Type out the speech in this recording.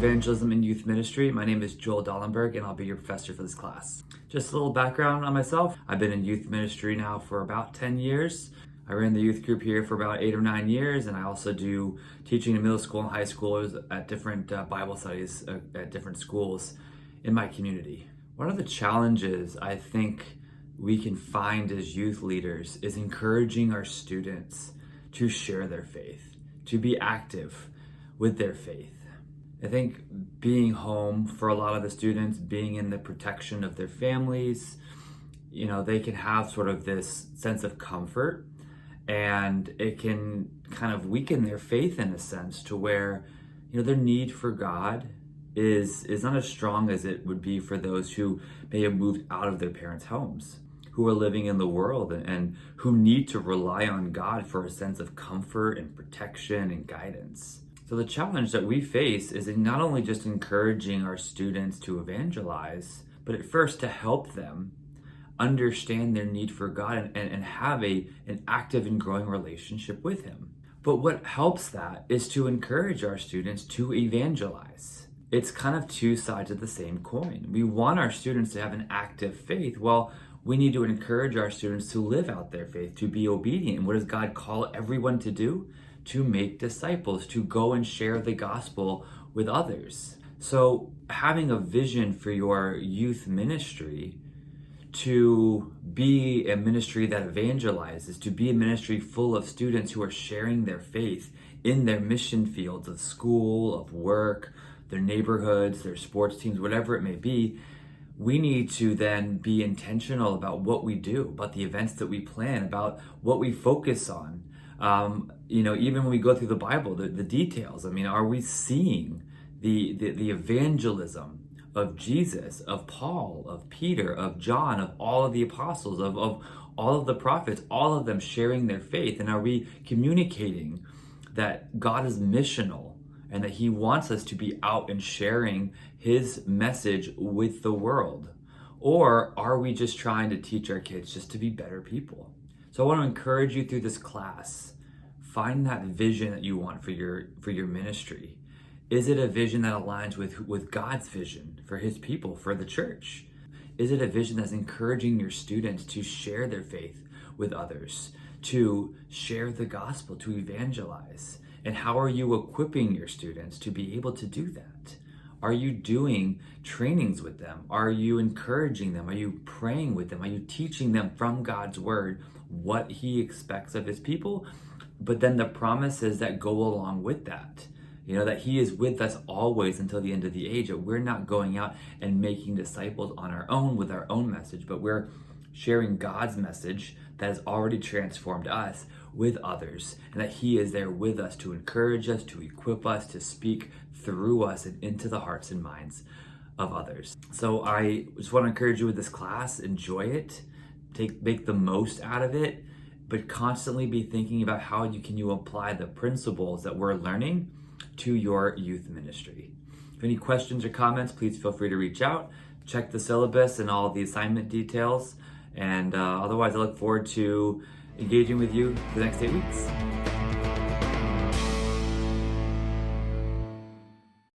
Evangelism and Youth Ministry. My name is Joel Dallenberg and I'll be your professor for this class. Just a little background on myself. I've been in youth ministry now for about 10 years. I ran the youth group here for about 8 or 9 years, and I also do teaching in middle school and high schoolers at different Bible studies at different schools in my community. One of the challenges I think we can find as youth leaders is encouraging our students to share their faith, to be active with their faith. I think being home for a lot of the students, being in the protection of their families, they can have sort of this sense of comfort, and it can kind of weaken their faith in a sense to where, their need for God is not as strong as it would be for those who may have moved out of their parents' homes, who are living in the world and who need to rely on God for a sense of comfort and protection and guidance. So the challenge that we face is in not only just encouraging our students to evangelize, but at first to help them understand their need for God and have an active and growing relationship with Him. But what helps that is to encourage our students to evangelize. It's kind of two sides of the same coin. We want our students to have an active faith. Well, we need to encourage our students to live out their faith, to be obedient. And what does God call everyone to do? To make disciples, to go and share the gospel with others. So having a vision for your youth ministry to be a ministry that evangelizes, to be a ministry full of students who are sharing their faith in their mission fields of school, of work, their neighborhoods, their sports teams, whatever it may be, we need to then be intentional about what we do, about the events that we plan, about what we focus on. Even when we go through the Bible, the details, are we seeing the evangelism of Jesus, of Paul, of Peter, of John, of all of the apostles, of all of the prophets, all of them sharing their faith? And are we communicating that God is missional and that He wants us to be out and sharing His message with the world? Or are we just trying to teach our kids just to be better people? So I want to encourage you through this class, find that vision that you want for your ministry. Is it a vision that aligns with God's vision for His people, for the church? Is it a vision that's encouraging your students to share their faith with others, to share the gospel, to evangelize? And how are you equipping your students to be able to do that? Are you doing trainings with them? Are you encouraging them? Are you praying with them? Are you teaching them from God's word what He expects of His people? But then the promises that go along with that. That He is with us always until the end of the age, that we're not going out and making disciples on our own with our own message, but we're sharing God's message that has already transformed us with others, and that He is there with us to encourage us, to equip us, to speak through us and into the hearts and minds of others. So I just want to encourage you with this class. Enjoy it, make the most out of it, but constantly be thinking about how you apply the principles that we're learning to your youth ministry. If any questions or comments, please feel free to reach out. Check the syllabus and all of the assignment details. And otherwise, I look forward to engaging with you for the next 8 weeks.